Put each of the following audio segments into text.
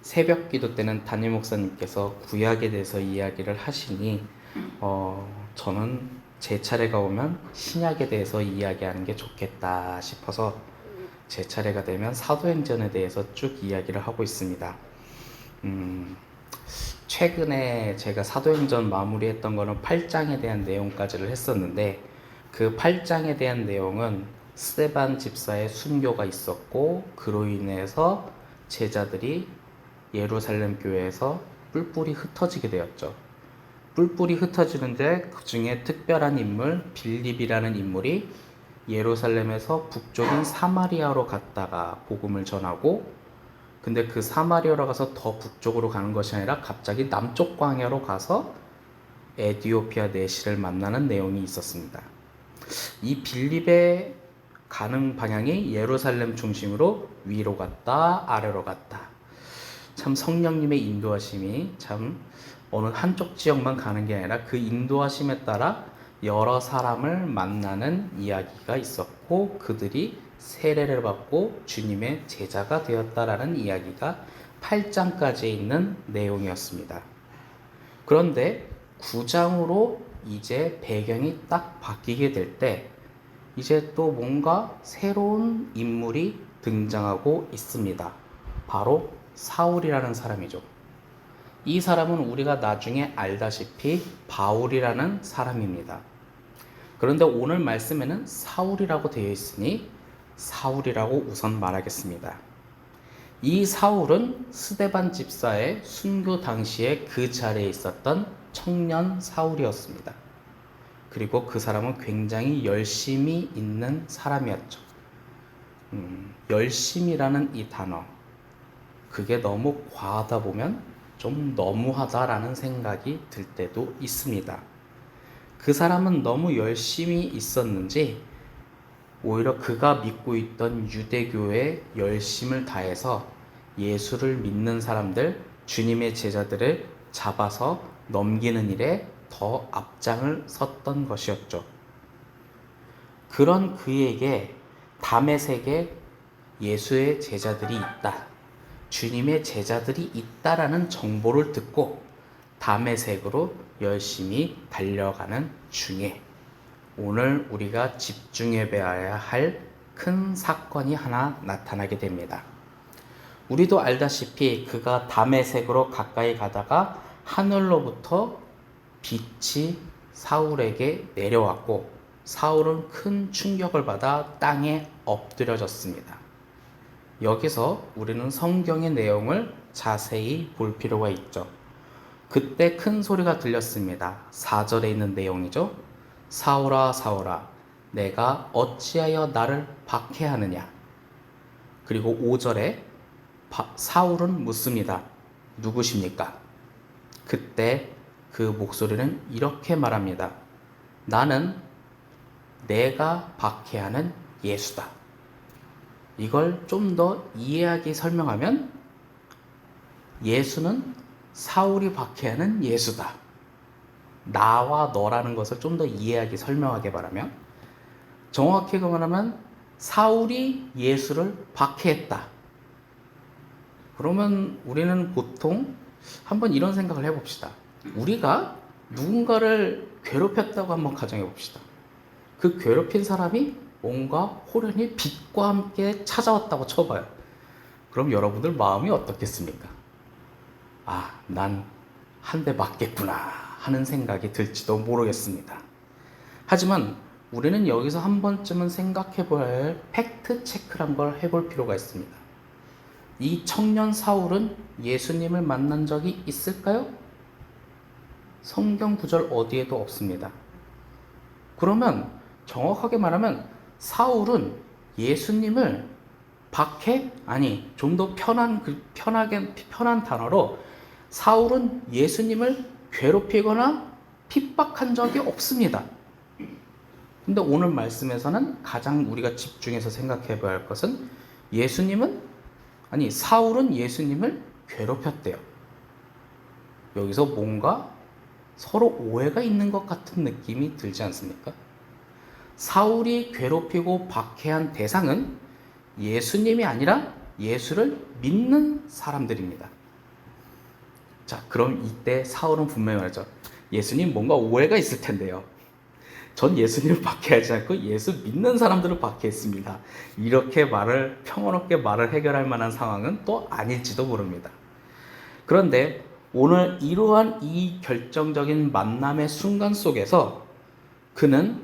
새벽 기도 때는 담임 목사님께서 구약에 대해서 이야기를 하시니 저는 제 차례가 오면 신약에 대해서 이야기하는 게 좋겠다 싶어서 제 차례가 되면 사도행전에 대해서 쭉 이야기를 하고 있습니다. 최근에 제가 사도행전 마무리했던 거는 8장에 대한 내용까지를 했었는데, 그 8장에 대한 내용은 스데반 집사의 순교가 있었고, 그로 인해서 제자들이 예루살렘 교회에서 뿔뿔이 흩어지게 되었죠. 뿔뿔이 흩어지는데 그 중에 특별한 인물 빌립이라는 인물이 예루살렘에서 북쪽인 사마리아로 갔다가 복음을 전하고, 근데 그 사마리아로 가서 더 북쪽으로 가는 것이 아니라 갑자기 남쪽 광야로 가서 에디오피아 내시를 만나는 내용이 있었습니다. 이 빌립의 가는 방향이 예루살렘 중심으로 위로 갔다 아래로 갔다. 참 성령님의 인도하심이 참 어느 한쪽 지역만 가는 게 아니라 그 인도하심에 따라 여러 사람을 만나는 이야기가 있었고, 그들이 세례를 받고 주님의 제자가 되었다라는 이야기가 8장까지 있는 내용이었습니다. 그런데 9장으로 이제 배경이 딱 바뀌게 될 때 이제 또 뭔가 새로운 인물이 등장하고 있습니다. 바로 사울이라는 사람이죠. 이 사람은 우리가 나중에 알다시피 바울이라는 사람입니다. 그런데 오늘 말씀에는 사울이라고 되어 있으니 사울이라고 우선 말하겠습니다. 이 사울은 스데반 집사의 순교 당시에 그 자리에 있었던 청년 사울이었습니다. 그리고 그 사람은 굉장히 열심히 있는 사람이었죠. 열심이라는 이 단어, 그게 너무 과하다 보면 좀 너무하다라는 생각이 들 때도 있습니다. 그 사람은 너무 열심히 있었는지 오히려 그가 믿고 있던 유대교에 열심을 다해서 예수를 믿는 사람들, 주님의 제자들을 잡아서 넘기는 일에 더 앞장을 섰던 것이었죠. 그런 그에게 다메섹에 예수의 제자들이 있다, 주님의 제자들이 있다라는 정보를 듣고 다메섹으로 열심히 달려가는 중에 오늘 우리가 집중해 봐야 할 큰 사건이 하나 나타나게 됩니다. 우리도 알다시피 그가 다메섹으로 가까이 가다가 하늘로부터 빛이 사울에게 내려왔고, 사울은 큰 충격을 받아 땅에 엎드려졌습니다. 여기서 우리는 성경의 내용을 자세히 볼 필요가 있죠. 그때 큰 소리가 들렸습니다. 4절에 있는 내용이죠. 사울아 사울아 내가 어찌하여 나를 박해하느냐. 그리고 5절에 사울은 묻습니다. 누구십니까? 그때 그 목소리는 이렇게 말합니다. 나는 내가 박해하는 예수다. 이걸 좀 더 이해하게 설명하면 예수는 사울이 박해하는 예수다. 나와 너라는 것을 좀 더 이해하게 설명하게 바라면, 정확히 말하면 사울이 예수를 박해했다. 그러면 우리는 보통 한번 이런 생각을 해봅시다. 우리가 누군가를 괴롭혔다고 한번 가정해 봅시다. 그 괴롭힌 사람이 뭔가 호련히 빛과 함께 찾아왔다고 쳐봐요. 그럼 여러분들 마음이 어떻겠습니까? 아, 난 한 대 맞겠구나 하는 생각이 들지도 모르겠습니다. 하지만 우리는 여기서 한 번쯤은 생각해 봐야 할 팩트 체크란 걸 해볼 필요가 있습니다. 이 청년 사울은 예수님을 만난 적이 있을까요? 성경 구절 어디에도 없습니다. 그러면 정확하게 말하면 사울은 예수님을 박해? 아니, 좀 더 편한 단어로 사울은 예수님을 괴롭히거나 핍박한 적이 없습니다. 근데 오늘 말씀에서는 가장 우리가 집중해서 생각해 봐야 할 것은 사울은 예수님을 괴롭혔대요. 여기서 뭔가 서로 오해가 있는 것 같은 느낌이 들지 않습니까? 사울이 괴롭히고 박해한 대상은 예수님이 아니라 예수를 믿는 사람들입니다. 자, 그럼 이때 사울은 분명히 말하죠. 예수님 뭔가 오해가 있을 텐데요. 전 예수님을 박해하지 않고 예수 믿는 사람들을 박해했습니다. 이렇게 평화롭게 말을 해결할 만한 상황은 또 아닐지도 모릅니다. 그런데 오늘 이러한 이 결정적인 만남의 순간 속에서 그는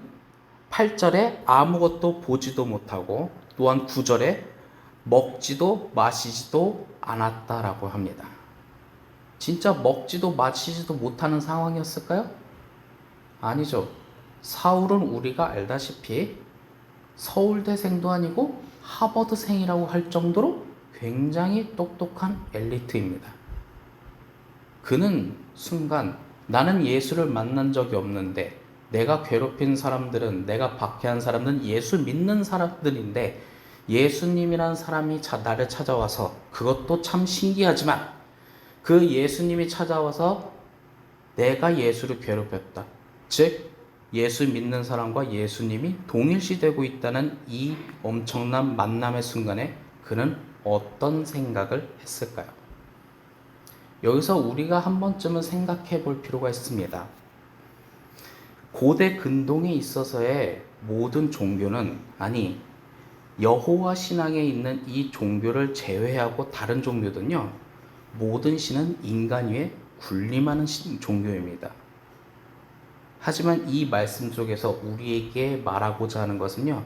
8절에 아무것도 보지도 못하고 또한 9절에 먹지도 마시지도 않았다라고 합니다. 진짜 먹지도 마시지도 못하는 상황이었을까요? 아니죠. 사울은 우리가 알다시피 서울대생도 아니고 하버드생이라고 할 정도로 굉장히 똑똑한 엘리트입니다. 그는 순간 나는 예수를 만난 적이 없는데 내가 괴롭힌 사람들은, 내가 박해한 사람들은 예수 믿는 사람들인데 예수님이란 사람이 나를 찾아와서, 그것도 참 신기하지만 그 예수님이 찾아와서 내가 예수를 괴롭혔다. 즉 예수 믿는 사람과 예수님이 동일시되고 있다는 이 엄청난 만남의 순간에 그는 어떤 생각을 했을까요? 여기서 우리가 한 번쯤은 생각해 볼 필요가 있습니다. 고대 근동에 있어서의 모든 종교는, 아니 여호와 신앙에 있는 이 종교를 제외하고 다른 종교들은요, 모든 신은 인간 위에 군림하는 종교입니다. 하지만 이 말씀 속에서 우리에게 말하고자 하는 것은요,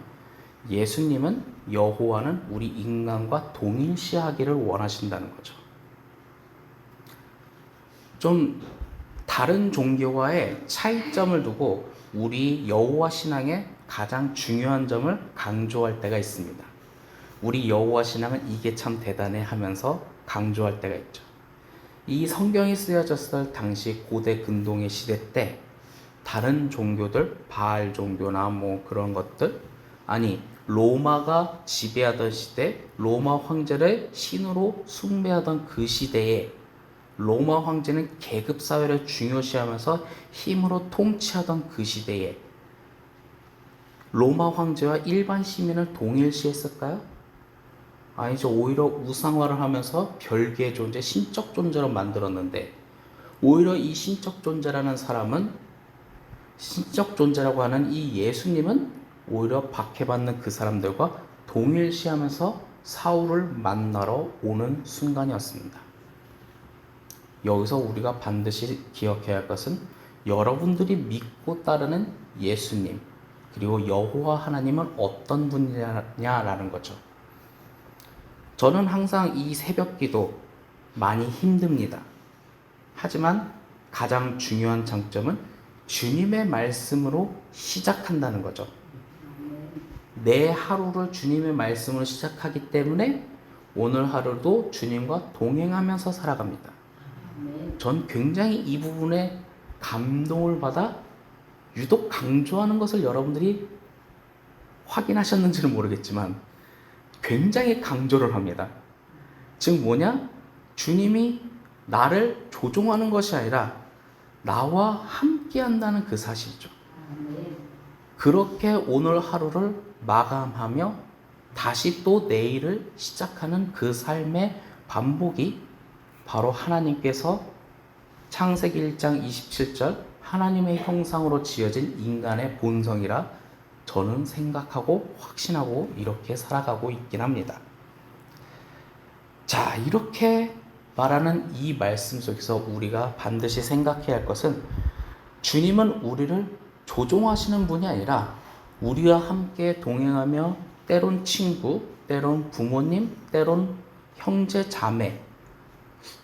예수님은, 여호와는 우리 인간과 동일시하기를 원하신다는 거죠. 좀 다른 종교와의 차이점을 두고 우리 여호와 신앙의 가장 중요한 점을 강조할 때가 있습니다. 우리 여호와 신앙은 이게 참 대단해 하면서 강조할 때가 있죠. 이 성경이 쓰여졌을 당시 고대 근동의 시대 때 다른 종교들, 바알 종교나 뭐 그런 것들, 아니 로마가 지배하던 시대, 로마 황제를 신으로 숭배하던 그 시대에 로마 황제는 계급사회를 중요시하면서 힘으로 통치하던 그 시대에 로마 황제와 일반 시민을 동일시했을까요? 아니죠. 오히려 우상화를 하면서 별개의 존재, 신적 존재로 만들었는데, 오히려 이 신적 존재라는 사람은, 신적 존재라고 하는 이 예수님은 오히려 박해받는 그 사람들과 동일시하면서 사울을 만나러 오는 순간이었습니다. 여기서 우리가 반드시 기억해야 할 것은 여러분들이 믿고 따르는 예수님, 그리고 여호와 하나님은 어떤 분이냐라는 거죠. 저는 항상 이 새벽기도 많이 힘듭니다. 하지만 가장 중요한 장점은 주님의 말씀으로 시작한다는 거죠. 내 하루를 주님의 말씀으로 시작하기 때문에 오늘 하루도 주님과 동행하면서 살아갑니다. 전 굉장히 이 부분에 감동을 받아 유독 강조하는 것을 여러분들이 확인하셨는지는 모르겠지만 굉장히 강조를 합니다. 즉 뭐냐? 주님이 나를 조종하는 것이 아니라 나와 함께 한다는 그 사실이죠. 그렇게 오늘 하루를 마감하며 다시 또 내일을 시작하는 그 삶의 반복이 바로 하나님께서 창세기 1장 27절 하나님의 형상으로 지어진 인간의 본성이라 저는 생각하고 확신하고 이렇게 살아가고 있긴 합니다. 자, 이렇게 말하는 이 말씀 속에서 우리가 반드시 생각해야 할 것은 주님은 우리를 조종하시는 분이 아니라 우리와 함께 동행하며 때론 친구, 때론 부모님, 때론 형제, 자매,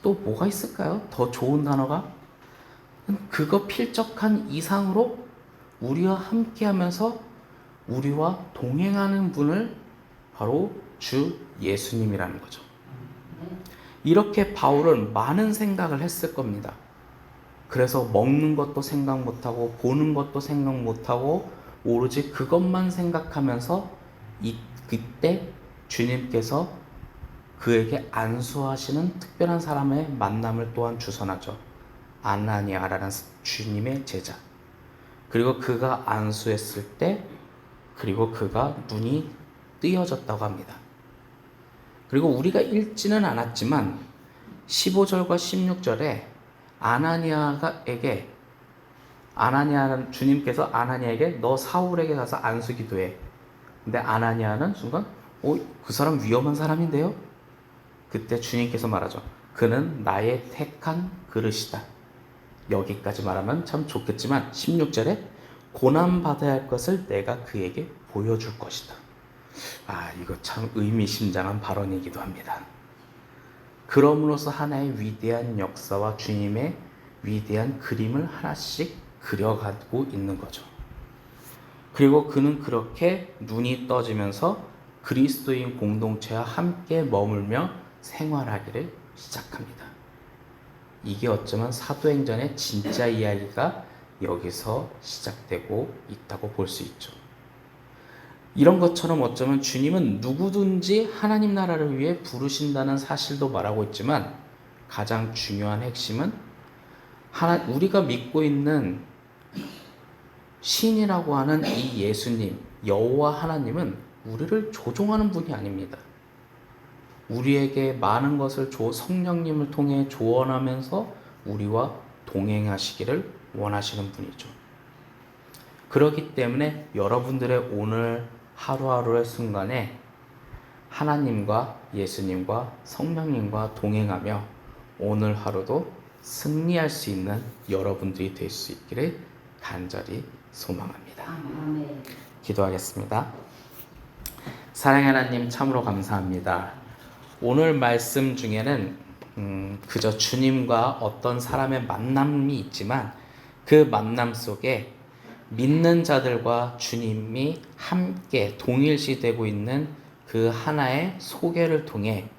또 뭐가 있을까요? 더 좋은 단어가? 그거 필적한 이상으로 우리와 함께 하면서 우리와 동행하는 분을 바로 주 예수님이라는 거죠. 이렇게 바울은 많은 생각을 했을 겁니다. 그래서 먹는 것도 생각 못하고 보는 것도 생각 못하고 오로지 그것만 생각하면서 그때 주님께서 그에게 안수하시는 특별한 사람의 만남을 또한 주선하죠. 아나니아라는 주님의 제자. 그리고 그가 안수했을 때 그리고 그가 눈이 뜨여졌다고 합니다. 그리고 우리가 읽지는 않았지만 15절과 16절에 주님께서 아나니아에게 너 사울에게 가서 안수 기도해. 근데 아나니아는 순간 그 사람 위험한 사람인데요? 그때 주님께서 말하죠. 그는 나의 택한 그릇이다. 여기까지 말하면 참 좋겠지만 16절에 고난받아야 할 것을 내가 그에게 보여줄 것이다. 이거 참 의미심장한 발언이기도 합니다. 그럼으로써 하나의 위대한 역사와 주님의 위대한 그림을 하나씩 그려가고 있는 거죠. 그리고 그는 그렇게 눈이 떠지면서 그리스도인 공동체와 함께 머물며 생활하기를 시작합니다. 이게 어쩌면 사도행전의 진짜 이야기가 여기서 시작되고 있다고 볼 수 있죠. 이런 것처럼 어쩌면 주님은 누구든지 하나님 나라를 위해 부르신다는 사실도 말하고 있지만 가장 중요한 핵심은 우리가 믿고 있는 신이라고 하는 이 예수님, 여호와 하나님은 우리를 조종하는 분이 아닙니다. 우리에게 많은 것을 성령님을 통해 조언하면서 우리와 동행하시기를 원하시는 분이죠. 그렇기 때문에 여러분들의 오늘 하루하루의 순간에 하나님과 예수님과 성령님과 동행하며 오늘 하루도 승리할 수 있는 여러분들이 될 수 있기를 간절히 소망합니다. 기도하겠습니다. 사랑의 하나님, 참으로 감사합니다. 오늘 말씀 중에는 그저 주님과 어떤 사람의 만남이 있지만 그 만남 속에 믿는 자들과 주님이 함께 동일시되고 있는 그 하나의 소개를 통해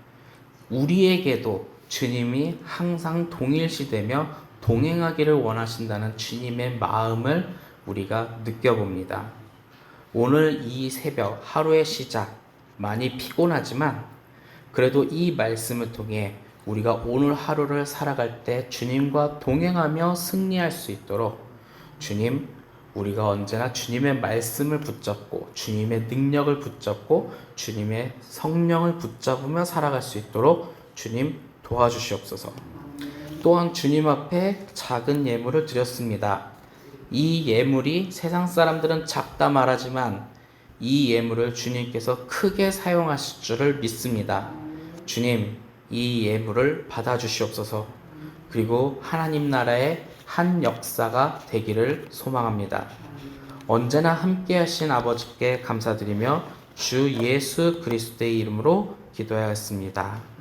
우리에게도 주님이 항상 동일시되며 동행하기를 원하신다는 주님의 마음을 우리가 느껴봅니다. 오늘 이 새벽 하루의 시작 많이 피곤하지만 그래도 이 말씀을 통해 우리가 오늘 하루를 살아갈 때 주님과 동행하며 승리할 수 있도록 주님, 우리가 언제나 주님의 말씀을 붙잡고 주님의 능력을 붙잡고 주님의 성령을 붙잡으며 살아갈 수 있도록 주님 도와주시옵소서. 또한 주님 앞에 작은 예물을 드렸습니다. 이 예물이 세상 사람들은 작다 말하지만 이 예물을 주님께서 크게 사용하실 줄을 믿습니다. 주님, 이 예물을 받아주시옵소서. 그리고 하나님 나라의 한 역사가 되기를 소망합니다. 언제나 함께 하신 아버지께 감사드리며 주 예수 그리스도의 이름으로 기도하였습니다.